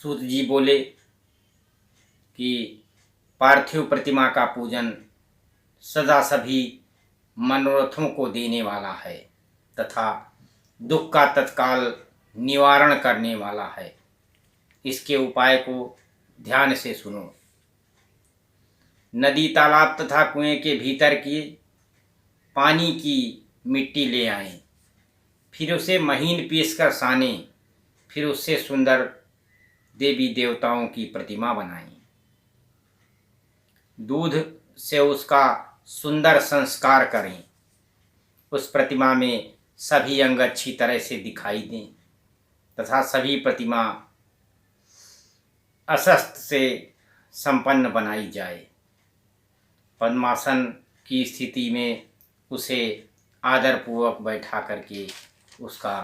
सूत जी बोले कि पार्थिव प्रतिमा का पूजन सदा सभी मनोरथों को देने वाला है तथा दुख का तत्काल निवारण करने वाला है। इसके उपाय को ध्यान से सुनो। नदी, तालाब तथा कुएं के भीतर की पानी की मिट्टी ले आएं, फिर उसे महीन पीसकर सानें, फिर उससे सुंदर देवी देवताओं की प्रतिमा बनाएं। दूध से उसका सुंदर संस्कार करें। उस प्रतिमा में सभी अंग अच्छी तरह से दिखाई दें तथा सभी प्रतिमा अस्वस्थ से संपन्न बनाई जाए। पद्मासन की स्थिति में उसे आदरपूर्वक बैठा करके उसका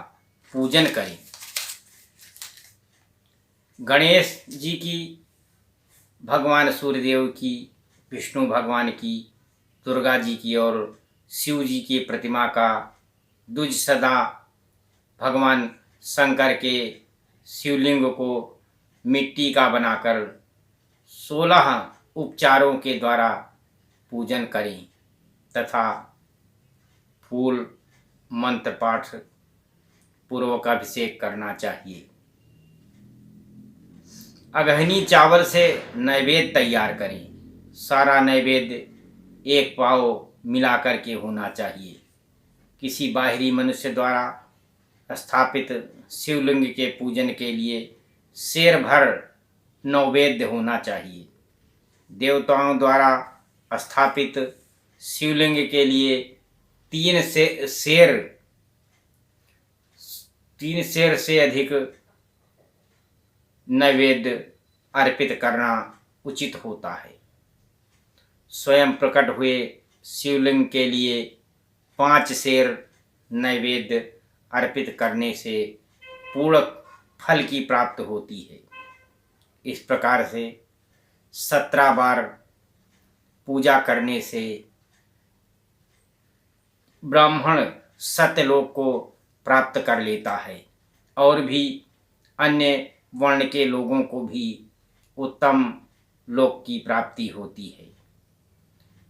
पूजन करें। गणेश जी की, भगवान सूर्यदेव की, विष्णु भगवान की, दुर्गा जी की और शिव जी की प्रतिमा का द्विज सदा भगवान शंकर के शिवलिंग को मिट्टी का बनाकर 16 उपचारों के द्वारा पूजन करें तथा फूल मंत्र पाठ पूर्वक अभिषेक करना चाहिए। अगहनी चावल से नैवेद्य तैयार करें। सारा नैवेद्य एक पाव मिलाकर के होना चाहिए। किसी बाहरी मनुष्य द्वारा स्थापित शिवलिंग के पूजन के लिए शेर भर नैवेद्य होना चाहिए। देवताओं द्वारा स्थापित शिवलिंग के लिए 3 शेर से अधिक नैवेद्य अर्पित करना उचित होता है। स्वयं प्रकट हुए शिवलिंग के लिए 5 शेर नैवेद्य अर्पित करने से पूर्ण फल की प्राप्ति होती है। इस प्रकार से 17 बार पूजा करने से ब्राह्मण सत्यलोक को प्राप्त कर लेता है और भी अन्य वर्ण के लोगों को भी उत्तम लोक की प्राप्ति होती है।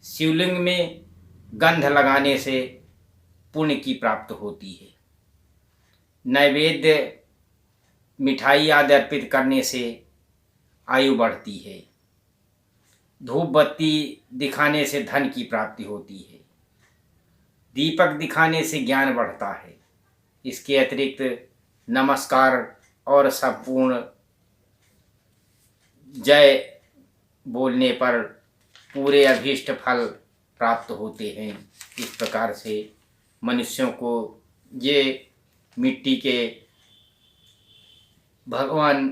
शिवलिंग में गंध लगाने से पुण्य की प्राप्ति होती है। नैवेद्य मिठाई आदि अर्पित करने से आयु बढ़ती है। धूप बत्ती दिखाने से धन की प्राप्ति होती है। दीपक दिखाने से ज्ञान बढ़ता है। इसके अतिरिक्त नमस्कार और संपूर्ण जय बोलने पर पूरे अभीष्ट फल प्राप्त होते हैं। इस प्रकार से मनुष्यों को ये मिट्टी के भगवान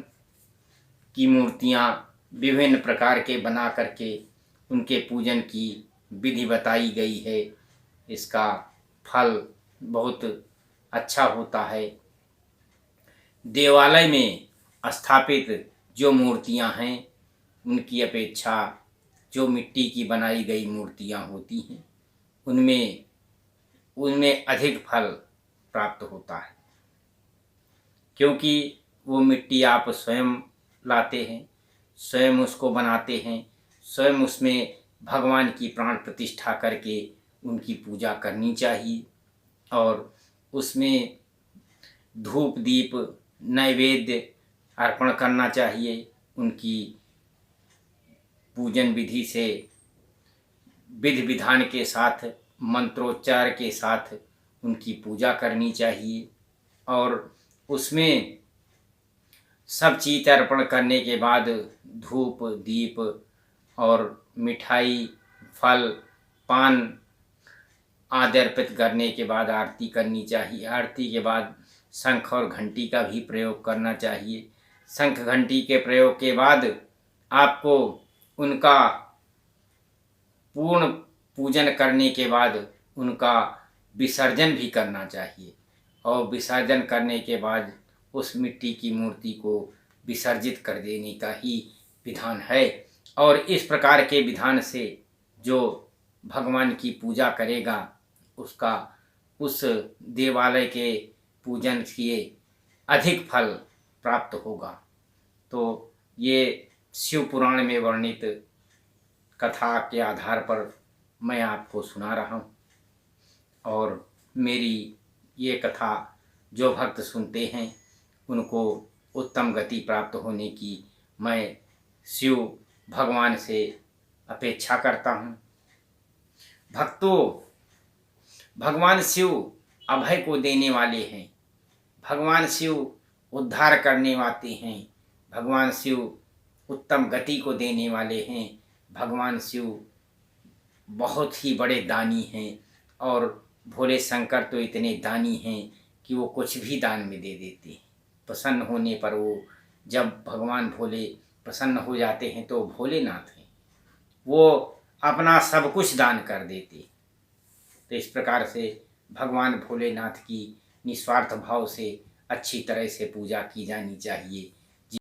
की मूर्तियाँ विभिन्न प्रकार के बना करके उनके पूजन की विधि बताई गई है। इसका फल बहुत अच्छा होता है। देवालय में स्थापित जो मूर्तियाँ हैं उनकी अपेक्षा जो मिट्टी की बनाई गई मूर्तियाँ होती हैं उनमें अधिक फल प्राप्त होता है, क्योंकि वो मिट्टी आप स्वयं लाते हैं, स्वयं उसको बनाते हैं, स्वयं उसमें भगवान की प्राण प्रतिष्ठा करके उनकी पूजा करनी चाहिए और उसमें धूप दीप नैवेद्य अर्पण करना चाहिए। उनकी पूजन विधि से विधि विधान के साथ मंत्रोच्चार के साथ उनकी पूजा करनी चाहिए और उसमें सब चीज़ अर्पण करने के बाद धूप दीप और मिठाई फल पान आदि अर्पित करने के बाद आरती करनी चाहिए। आरती के बाद शंख और घंटी का भी प्रयोग करना चाहिए। शंख घंटी के प्रयोग के बाद आपको उनका पूर्ण पूजन करने के बाद उनका विसर्जन भी करना चाहिए और विसर्जन करने के बाद उस मिट्टी की मूर्ति को विसर्जित कर देने का ही विधान है। और इस प्रकार के विधान से जो भगवान की पूजा करेगा उसका उस देवालय के पूजन किए अधिक फल प्राप्त होगा। तो ये शिव पुराण में वर्णित कथा के आधार पर मैं आपको सुना रहा हूँ। और मेरी ये कथा जो भक्त सुनते हैं उनको उत्तम गति प्राप्त होने की मैं शिव भगवान से अपेक्षा करता हूँ। भक्तों, भगवान शिव अभय को देने वाले हैं, भगवान शिव उद्धार करने वाले हैं, भगवान शिव उत्तम गति को देने वाले हैं, भगवान शिव बहुत ही बड़े दानी हैं। और भोले शंकर तो इतने दानी हैं कि वो कुछ भी दान में दे देते हैं। प्रसन्न होने पर वो, जब भगवान भोले प्रसन्न हो जाते हैं तो भोलेनाथ हैं, वो अपना सब कुछ दान कर देते। तो इस प्रकार से भगवान भोलेनाथ की निस्वार्थ भाव से अच्छी तरह से पूजा की जानी चाहिए।